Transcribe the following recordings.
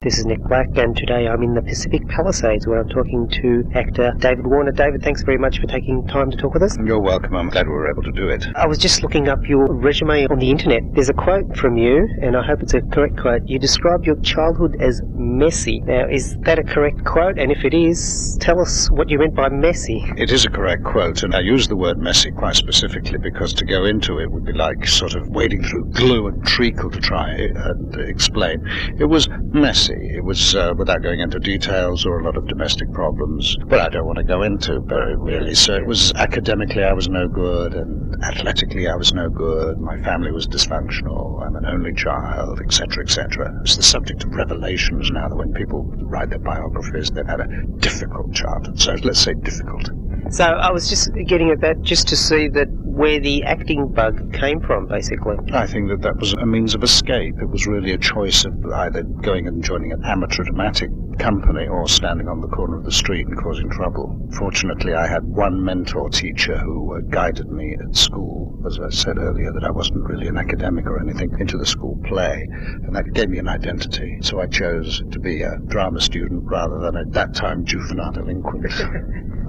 This is Nick Black, and today I'm in the Pacific Palisades where I'm talking to actor David Warner. David, thanks very much for taking time to talk with us. You're welcome. I'm glad we were able to do it. I was just looking up your resume on the internet. There's a quote from you, and I hope it's a correct quote. You describe your childhood as messy. Now, is that a correct quote? And if it is, tell us what you meant by messy. It is a correct quote, and I use the word messy quite specifically because to go into it would be like sort of wading through glue and treacle to try and explain. It was messy. It was, without going into details, or a lot of domestic problems, but I don't want to go into very really. So it was academically I was no good, and athletically I was no good. My family was dysfunctional. I'm an only child, etc., etc. It's the subject of revelations now that when people write their biographies, they've had a difficult childhood. So let's say difficult. So I was just getting at that just to see that where the acting bug came from, basically. I think that was a means of escape. It was really a choice of either going and joining an amateur dramatic company or standing on the corner of the street and causing trouble. Fortunately, I had one mentor teacher who guided me at school, as I said earlier, that I wasn't really an academic or anything, into the school play, and that gave me an identity. So I chose to be a drama student rather than, at that time, juvenile delinquent.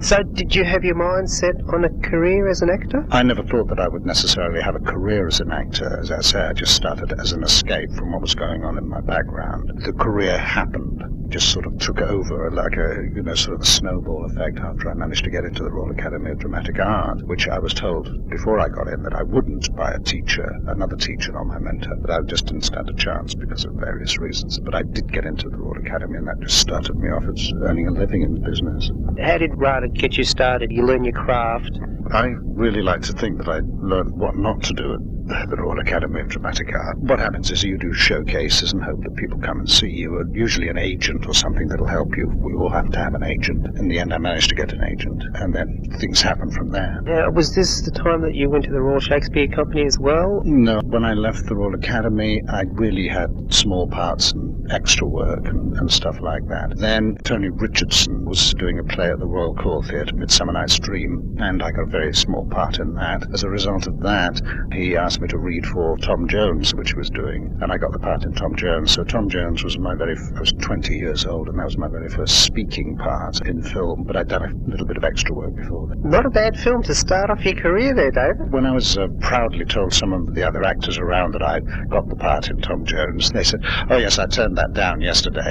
So did you have your mind set on a career as an actor? I never thought that I would necessarily have a career as an actor. As I say, I just started as an escape from what was going on in my background. The career happened, just sort of took over like a, sort of a snowball effect after I managed to get into the Royal Academy of Dramatic Art, which I was told before I got in that I wouldn't by another teacher, not my mentor, but I just didn't stand a chance because of various reasons. But I did get into the Royal Academy, and that just started me off as earning a living in the business. How did RADA get you started? You learn your craft. I really like to think that I learned what not to do at the Royal Academy of Dramatic Art. What happens is you do showcases and hope that people come and see you, and usually an agent or something that'll help you. We all have to have an agent. In the end, I managed to get an agent, and then things happen from there. Now, was this the time that you went to the Royal Shakespeare Company as well? No. When I left the Royal Academy, I really had small parts and extra work and stuff like that. Then Tony Richardson was doing a play at the Royal Court Theatre, Midsummer Night's Dream, and I got a very small part in that. As a result of that, he asked me to read for Tom Jones, which he was doing, and I got the part in Tom Jones. So Tom Jones was I was 20 years old, and that was my very first speaking part in film, but I'd done a little bit of extra work before then. Not a bad film to start off your career there, David. When I was proudly told some of the other actors around that I'd got the part in Tom Jones, they said, "Oh yes, I turned that down yesterday."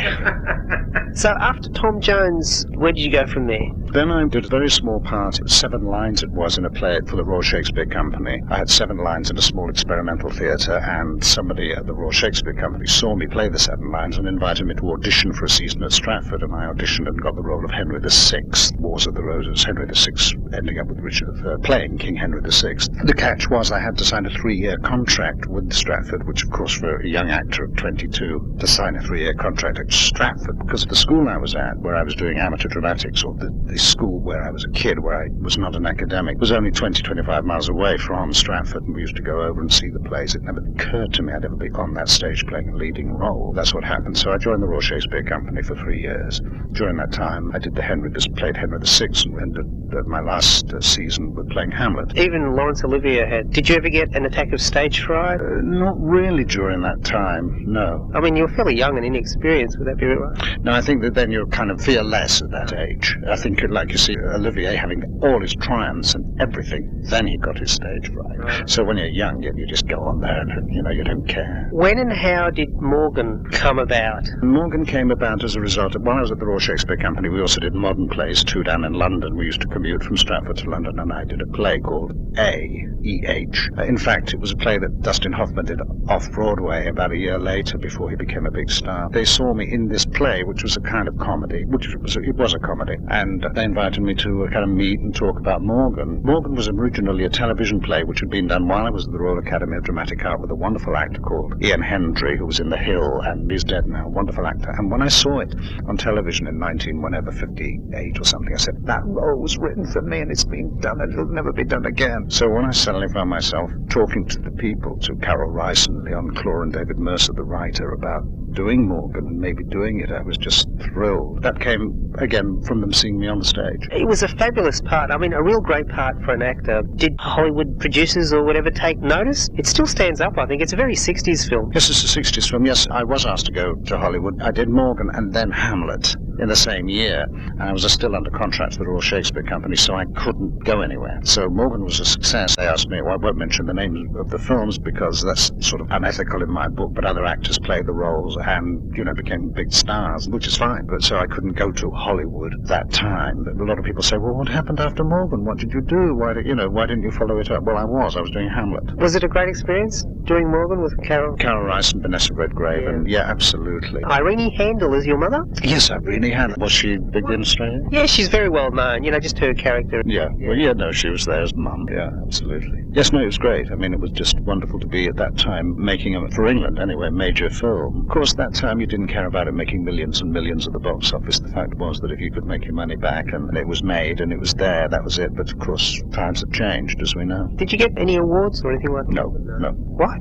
So after Tom Jones, where did you go from there? Then I did a very small part, 7 lines it was, in a play for the Royal Shakespeare Company. I had 7 lines in a small experimental theatre, and somebody at the Royal Shakespeare Company saw me play the 7 lines and invited me to audition for a season at Stratford, and I auditioned and got the role of Henry VI, Wars of the Roses, Henry VI ending up with Richard III, playing King Henry VI. The catch was I had to sign a 3-year contract with Stratford, which of course for a young actor of 22 to sign a 3-year contract at Stratford, because the school I was at, where I was doing amateur dramatics, or the school where I was a kid, where I was not an academic, was only 20-25 miles away from Stratford, and we used to go over and see the plays. It never occurred to me I'd ever be on that stage playing a leading role. That's what happened. So I joined the Royal Shakespeare Company for 3 years. During that time, I did played Henry VI, and ended my last season with playing Hamlet. Even Laurence Olivier had. Did you ever get an attack of stage fright? Not really during that time, no. I mean, you were fairly young and inexperienced, would that be right? No, I think that then you kind of fearless at that age. I think, like you see, Olivier having all his triumphs and everything, then he got his stage fright. Right. So when you're young, you just go on there and, you don't care. When and how did Morgan come about? Morgan came about as a result of, while I was at the Royal Shakespeare Company, we also did modern plays too down in London. We used to commute from Stratford to London, and I did a play called A.E.H. In fact, it was a play that Dustin Hoffman did off-Broadway about a year later before he became a big star. They saw me in this play, which was a kind of comedy, it was a comedy, and they invited me to kind of meet and talk about Morgan. Morgan was originally a television play which had been done while I was at the Royal Academy of Dramatic Art with a wonderful actor called Ian Hendry, who was in The Hill, and he's dead now, wonderful actor. And when I saw it on television in 1958 or something, I said, that role was written for me and it's been done and it'll never be done again. So when I suddenly found myself talking to the people, to Carol Rice and Leon Clore and David Mercer, the writer, about doing Morgan and maybe doing it, I was just thrilled. That came, again, from them seeing me on the stage. It was a fabulous part. I mean, a real great part for an actor. Did Hollywood producers or whatever take notice? It still stands up, I think. It's a very 60s film. Yes, it's a 60s film. Yes, I was asked to go to Hollywood. I did Morgan and then Hamlet in the same year, and I was still under contract to the Royal Shakespeare Company, so I couldn't go anywhere. So Morgan was a success. They asked me, well, I won't mention the names of the films because that's sort of unethical in my book, but other actors played the roles and, became big stars, which is fine. But so I couldn't go to Hollywood that time. But a lot of people say, well, what happened after Morgan? What did you do? Why didn't you follow it up? Well, I was doing Hamlet. Was it a great experience doing Morgan with Carol? Carol Rice and Vanessa Redgrave, and yeah, absolutely. Irene Handel is your mother? Yes, Irene Handel. Was she big in Australia? Yeah, she's very well known, just her character. Yeah, no, she was there as mum. Yeah, absolutely. Yes, no, it was great. I mean, it was just wonderful to be at that time making for England anyway, major film. Of course, that time you didn't care about it making millions and millions at the box office. The fact was that if you could make your money back and it was made and it was there, that was it. But of course, times have changed, as we know. Did you get any awards or anything like that? No. Why?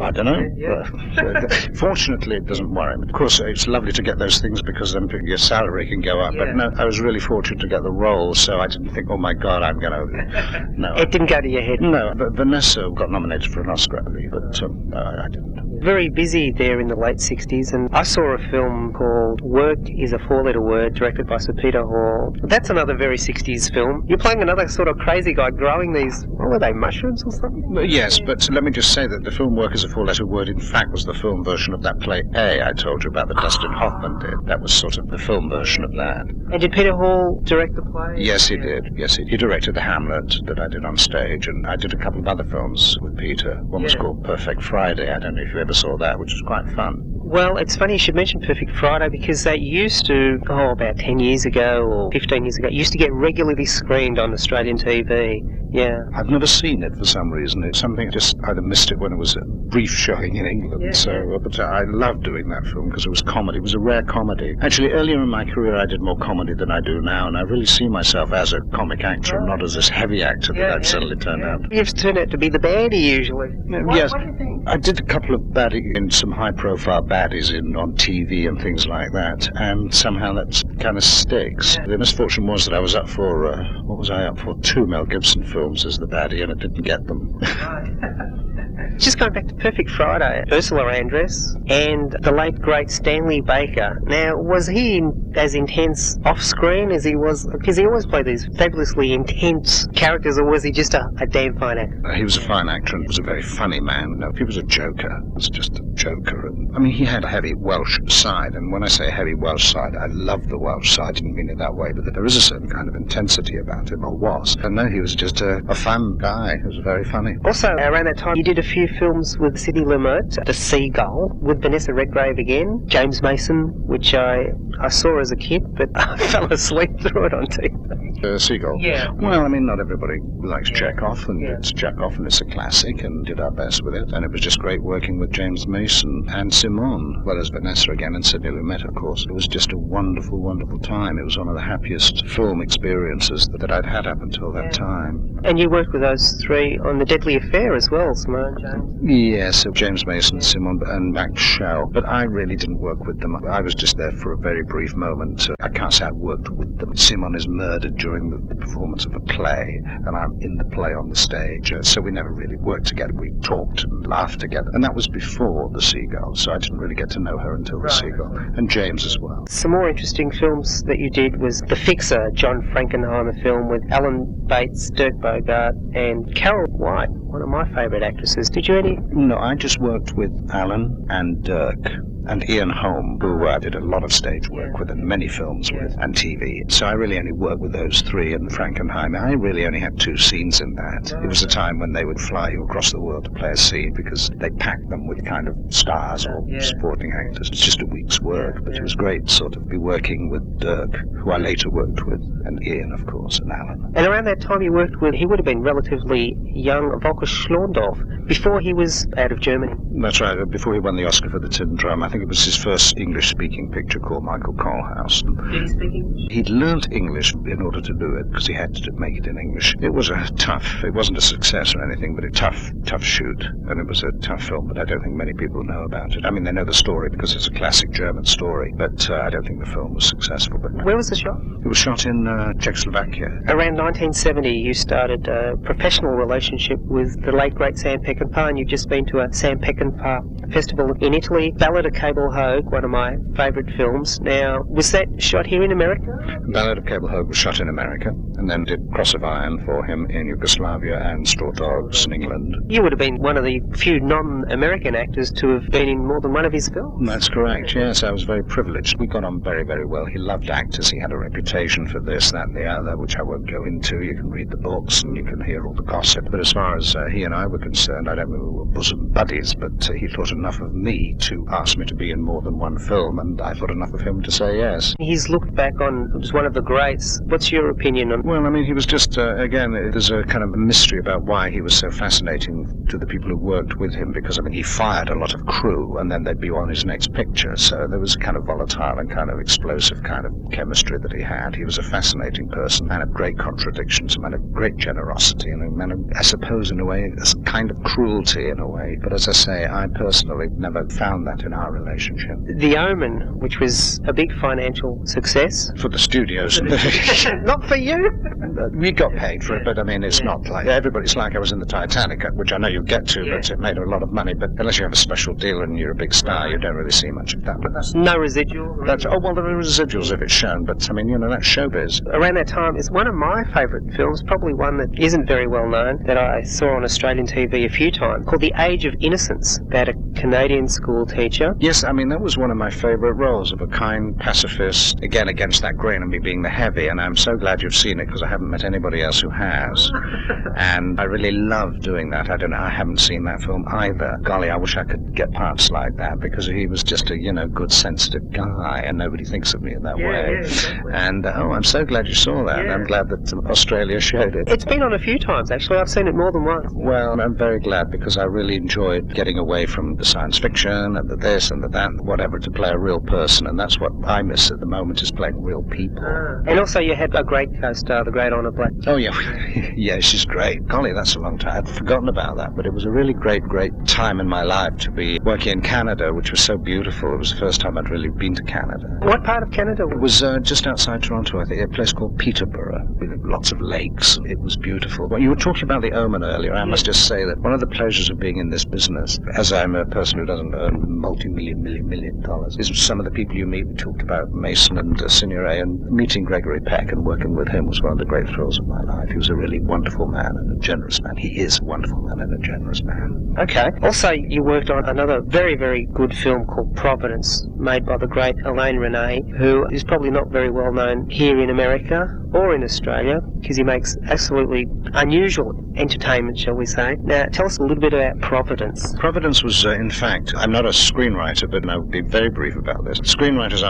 I don't know. Yeah. Fortunately, it doesn't worry me. Of course, it's lovely to get those things because then your salary can go up. Yeah. But no, I was really fortunate to get the role, so I didn't think, oh my God, I'm going to... No. It didn't go to your head? No, but Vanessa got nominated for an Oscar, I believe, but I didn't. Very busy there in the late 60s, and I saw a film called Work is a Four-Letter Word, directed by Sir Peter Hall. That's another very 60s film. You're playing another sort of crazy guy growing these, what were they, mushrooms or something? Yes, but let me just say that the film Work is a Four-Letter Word, in fact, was the film version of that play A I told you about that Dustin Hoffman did. That was sort of the film version of that. And did Peter Hall direct the play? Yes, he did. Yes, he directed the Hamlet that I did on stage, and I did a couple of other films with Peter. One was called Perfect Friday. I don't know if you ever saw that, which was quite fun. Well, it's funny you should mention Perfect Friday because they used to, about 10 years ago or 15 years ago, used to get regularly screened on Australian TV. Yeah. I've never seen it for some reason. It's something I just either missed it when it was a brief showing in England. Yeah. But I loved doing that film because it was comedy. It was a rare comedy. Actually, earlier in my career, I did more comedy than I do now, and I really see myself as a comic actor and not as this heavy actor that I'd suddenly turned out. You've turned out to be the baddie usually. Yes. What do you think? I did a couple of baddies in some high-profile baddies on TV and things like that, and somehow that kind of sticks. Yeah. The misfortune was that I was up for, what was I up for? 2 Mel Gibson films as the baddie, and I didn't get them. Just going back to Perfect Friday, Ursula Andress and the late great Stanley Baker. Now, was he as intense off-screen as he was? Because he always played these fabulously intense characters, or was he just a damn fine actor? He was a fine actor and was a very funny man. No, he was a joker. He was just a joker. And, I mean, he had a heavy Welsh side, and when I say heavy Welsh side, I love the Welsh side. I didn't mean it that way, but there is a certain kind of intensity about him, or was. And no, he was just a fun guy. He was very funny. Also, around that time, you did a few films with Sidney Lumet, The Seagull, with Vanessa Redgrave again, James Mason, which I saw as a kid, but I fell asleep through it on TV. Seagull? Yeah. Well, I mean, not everybody likes Chekhov, and it's Chekhov, and it's a classic, and did our best with it. And it was just great working with James Mason and Simone, well as Vanessa again, and Sidney Lumet, of course. It was just a wonderful, wonderful time. It was one of the happiest film experiences that I'd had up until that time. And you worked with those three on The Deadly Affair as well, Simone, James? Yes, James Mason, Simone, and Max Schell. But I really didn't work with them. I was just there for a very brief moment. I can't say I worked with them. Simone is murdered during the performance of a play, and I'm in the play on the stage. So we never really worked together. We talked and laughed together. And that was before The Seagull, so I didn't really get to know her until The Seagull. And James as well. Some more interesting films that you did was The Fixer, John Frankenheimer film with Alan Bates, Dirk Bogarde, and Carol White, one of my favourite actresses. Did you any? No, I just worked with Alan and Dirk and Ian Holm, who I did a lot of stage work with and many films with and TV. So I really only worked with those three and Frankenheimer. I really only had 2 scenes in that. It was a time when they would fly you across the world to play a scene because they packed them with kind of stars or supporting actors. It's just a week's work, but it was great sort of be working with Dirk, who I later worked with, and Ian, of course, and Alan. And around that time you worked with, he would have been relatively young, Volker Schlondorf, before he was out of Germany. That's right, before he won the Oscar for The Tin Drum. I think think it was his first English-speaking picture called Michael Colehouse. Did he speak English? He'd learnt English in order to do it, because he had to make it in English. It was it wasn't a success or anything, but a tough shoot, and it was a tough film, but I don't think many people know about it. I mean, they know the story because it's a classic German story, but I don't think the film was successful. But Where was the shot? it was shot in Czechoslovakia. Around 1970, you started a professional relationship with the late great Sam Peckinpah, and you've just been to a Sam Peckinpah festival in Italy. Ballad of Cable Hogue, one of my favourite films. Now, was that shot here in America? Ballad of Cable Hogue was shot in America, and then did Cross of Iron for him in Yugoslavia and Straw Dogs in England. You would have been one of the few non-American actors to have been in more than one of his films. That's correct, yes. I was very privileged. We got on very, very well. He loved actors. He had a reputation for this, that, and the other, which I won't go into. You can read the books and you can hear all the gossip. But as far as he and I were concerned, I don't know we were bosom buddies, but he thought enough of me to ask me to be in more than one film, and I thought enough of him to say yes. He's looked back on as one of the greats. What's your opinion on... Well, I mean, he was just, again, there's a kind of mystery about why he was so fascinating to the people who worked with him, because, I mean, he fired a lot of crew, and then they'd be on his next picture, so there was a kind of volatile and kind of explosive kind of chemistry that he had. He was a fascinating person, man of great contradictions, a man of great generosity, and a man of, I suppose, in a way, a kind of cruelty in a way. But as I say, I personally never found that in our relationship. The Omen, which was a big financial success. For the studios. Not for you. We got paid for it, but I mean, it's not like everybody's like I was in the Titanic, which I know you'll get to, but it made a lot of money. But unless you have a special deal and you're a big star, you don't really see much of that. But that's no residual. well, there are residuals if it's shown, but I mean, you know, that's showbiz. Around that time, it's one of my favourite films, probably one that isn't very well known, that I saw on Australian TV a few times, called The Age of Innocence, about a Canadian school teacher. Yes, I mean, that was one of my favourite roles, of a kind pacifist, again, against that grain of me being the heavy, and I'm so glad you've seen it, because I haven't met anybody else who has. And I really love doing that. I haven't seen that film either. Golly, I wish I could get parts like that, because he was just a, good, sensitive guy, and nobody thinks of me in that way. Exactly. And, I'm so glad you saw that. Yeah. I'm glad that Australia showed it. It's been on a few times, actually. I've seen it more than once. Well, I'm very glad, because I really enjoyed getting away from the science fiction and the this and the that, whatever, to play a real person, and that's what I miss at the moment, is playing real people. And also you had a great co-star, the great Honor Black. Oh, yeah. Yeah, she's great. Golly, that's a long time. I'd forgotten about that, but it was a really great time in my life to be working in Canada, which was so beautiful. It was the first time I'd really been to Canada. What part of Canada? It was just outside Toronto, I think, a place called Peterborough, with lots of lakes. It was beautiful. Well, you were talking about The Omen earlier. I must just say that one of the pleasures of being in this business, as I'm a person who doesn't earn million dollars, is some of the people you meet. We talked about Mason and Signoret, and meeting Gregory Peck and working with him was one of the great thrills of my life. He was a really wonderful man and a generous man. He is a wonderful man and a generous man. Okay. Also, you worked on another very, very good film called Providence, made by the great Alain Resnais, who is probably not very well known here in America or in Australia, because he makes absolutely unusual entertainment, shall we say. Now, tell us a little bit about Providence. Providence was, in fact, I'm not a screenwriter, but I'll be very brief about this. Screenwriters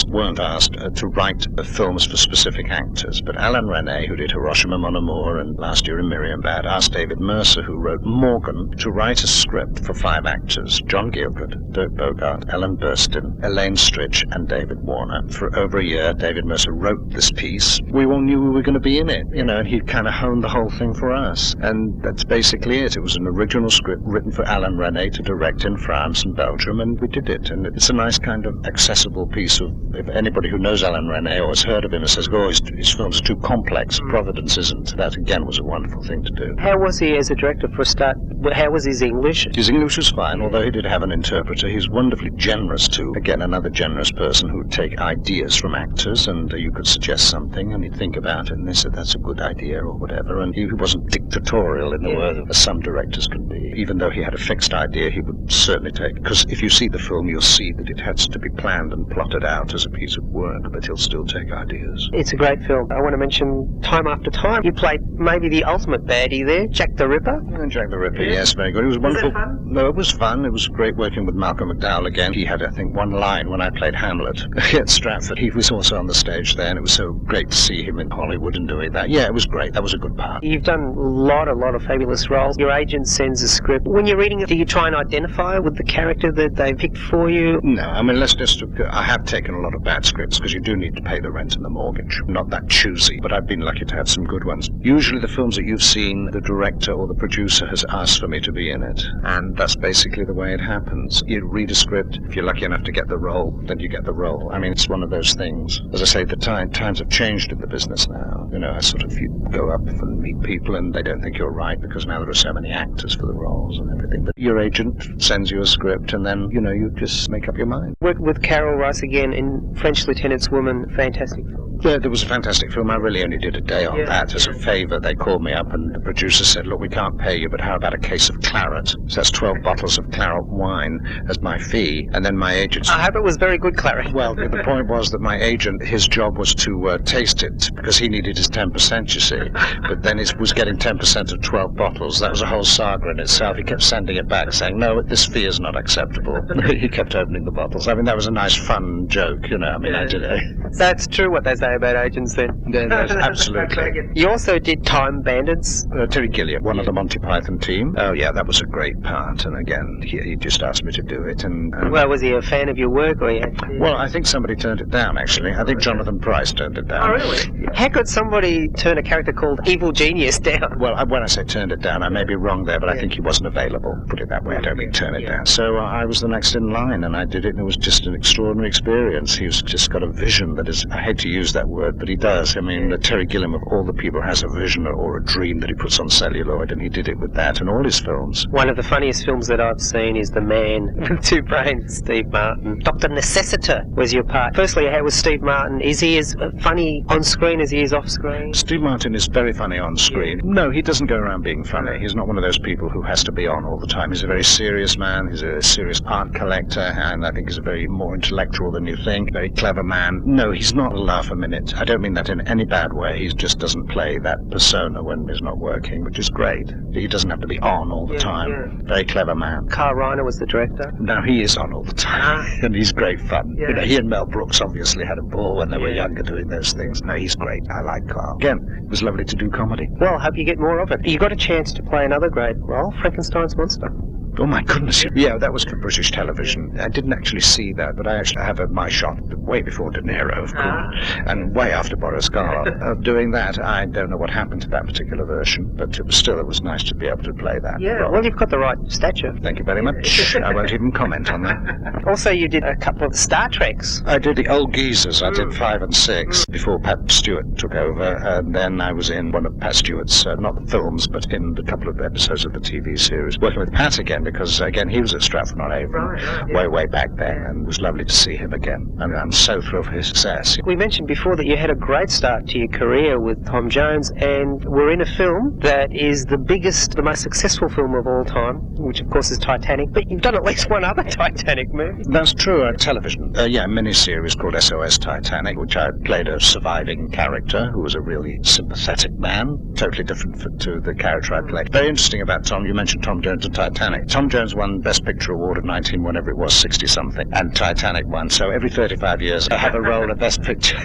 weren't asked to write films for specific actors, but Alain Resnais, who did Hiroshima Mon Amour and last year in Miriam Bad, asked David Mercer, who wrote Morgan, to write a script for 5 actors: John Gielgud, Dirk Bogarde, Ellen Burstyn, Elaine Stritch, and David Warner. For over a year, David Mercer wrote this piece. We all knew we were going to be in it, and he kind of honed the whole thing for us. And that's basically it. It was an original script written for Alain Resnais to direct in France and Belgium, and we did it. And it's a nice kind of accessible piece of, if anybody who knows Alain Resnais or has heard of him and says, his films are too complex, Providence isn't. That, again, was a wonderful thing to do. How was he as a director for a start? How was his English? His English was fine, although he did have an interpreter. He's wonderfully generous too. Again, another generous person who would take ideas from actors, and you could suggest something, and he'd think about it, and they said, that's a good idea, or whatever. And he wasn't dictatorial in the way that some directors can be. Even though he had a fixed idea, he would certainly take, because if you see the film, you'll see that it has to be planned and plotted out as a piece of work, but he'll still take ideas. It's a great film. I want to mention Time After Time. You played maybe the ultimate baddie there, Jack the Ripper. And Jack the Ripper, yes, very good. It was wonderful. Was it fun? No, it was fun. It was great working with Malcolm McDowell again. He had, I think, one line when I played Hamlet at Stratford. He was also on the stage there, and it was so great great to see him in Hollywood and doing that. Yeah, it was great. That was a good part. You've done a lot of fabulous roles. Your agent sends a script. When you're reading it, do you try and identify with the character that they picked for you? No, I mean, I have taken a lot of bad scripts because you do need to pay the rent and the mortgage. I'm not that choosy, but I've been lucky to have some good ones. Usually the films that you've seen, the director or the producer has asked for me to be in it, and that's basically the way it happens. You read a script, if you're lucky enough to get the role, then you get the role. I mean, it's one of those things. As I say, the times have changed in the business now. You know, you go up and meet people and they don't think you're right because now there are so many actors for the roles and everything. But your agent sends you a script and then, you just make up your mind. Worked with Carol Rice again in French Lieutenant's Woman. Fantastic film. Yeah, there was a fantastic film. I really only did a day on that as a favour. They called me up and the producer said, look, we can't pay you, but how about a case of claret? So that's 12 bottles of claret wine as my fee. And then my agent... I hope it was very good claret. Well, the point was that my agent, his job was to taste it because he needed his 10%, you see. But then he was getting 10% of 12 bottles. That was a whole saga in itself. He kept sending it back saying, no, this fee is not acceptable. He kept opening the bottles. I mean, that was a nice, fun joke, I did it. That's true what they say about agents then. Yeah, absolutely. You also did Time Bandits. Terry Gilliam, one of the Monty Python team. Oh, yeah, that was a great part. And again, he just asked me to do it. Well, was he a fan of your work? Well, I think somebody turned it down, actually. I think Jonathan Pryce turned it down. Oh, really? Yeah. How could somebody turn a character called Evil Genius down? Well, when I say turned it down, I may be wrong there, but I think he wasn't available. Put it that way. I don't mean turn it down. So I was the next in line, and I did it, and it was just an extraordinary experience. He's just got a vision that is, I hate to use that word, but he does. I mean, Terry Gilliam, of all the people, has a vision or a dream that he puts on celluloid, and he did it with that in all his films. One of the funniest films that I've seen is The Man with Two Brains, Steve Martin. Dr. Necessiter was your part. Firstly, how was Steve Martin? Is he as funny on screen as he is off screen? Steve Martin is very funny on screen. No, he doesn't go around being funny. He's not one of those people who has to be on all the time. He's a very serious man. He's a serious art collector, and I think he's a very more intellectual than you think. Very clever man. No, he's not a laugh a minute. I don't mean that in any bad way. He just doesn't play that persona when he's not working, which is great. He doesn't have to be on all the time. Very clever man. Carl Reiner was the director. No, he is on all the time, and he's great fun. He and Mel Brooks obviously had a ball when they were younger doing those things. No, he's great. I like Carl. Again, it was lovely to do comedy. Well, I hope you get more of it. You got a chance to play another great role, Frankenstein's Monster. Oh my goodness. Yeah, that was for British television. I didn't actually see that, but I actually have my shot way before De Niro, of course, and way after Boris Karloff. Of doing that, I don't know what happened to that particular version, but it was nice to be able to play that. Yeah, role. well, you've got the right stature. Thank you very much. I won't even comment on that. Also, you did a couple of Star Treks. I did the old geezers. I did 5 and 6 before Pat Stewart took over, and then I was in one of Pat Stewart's, not the films, but in a couple of episodes of the TV series, working with Pat again, because, again, he was at Stratford-on-Avon way back then, and it was lovely to see him again. And I'm so thrilled for his success. We mentioned before that you had a great start to your career with Tom Jones, and we're in a film that is the most successful film of all time, which of course is Titanic, but you've done at least one other Titanic movie. That's true. Television. A miniseries called SOS Titanic, which I played a surviving character who was a really sympathetic man, totally different to the character I played. Very interesting about Tom, you mentioned Tom Jones and Titanic. Tom Jones won Best Picture Award at 19, whenever it was, 60-something, and Titanic won. So every 35 years I have a role in Best Picture.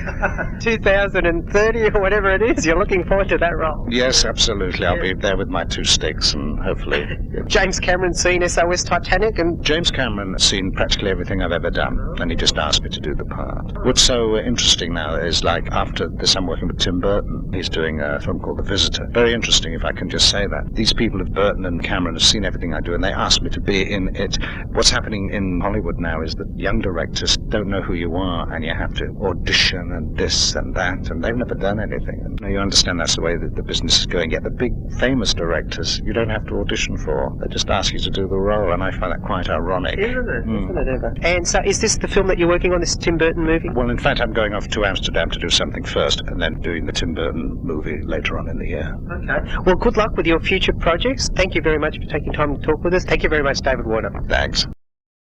2030 or whatever it is, you're looking forward to that role. Yes, absolutely. I'll be there with my 2 sticks and hopefully... James Cameron's seen SOS Titanic, and... James Cameron has seen practically everything I've ever done, and he just asked me to do the part. What's so interesting now is, like, after this I'm working with Tim Burton. He's doing a film called The Visitor. Very interesting, if I can just say that. These people of Burton and Cameron have seen everything I do, and they asked me to be in it. What's happening in Hollywood now is that young directors don't know who you are, and you have to audition and this and that, and they've never done anything. And you understand that's the way that the business is going. Yet the big famous directors you don't have to audition for. They just ask you to do the role, and I find that quite ironic. Isn't it? Isn't it ever? And so is this the film that you're working on, this Tim Burton movie? Well, in fact, I'm going off to Amsterdam to do something first, and then doing the Tim Burton movie later on in the year. Okay. Well, good luck with your future projects. Thank you very much for taking time to talk with us. Thank you very much, David Warner. Thanks.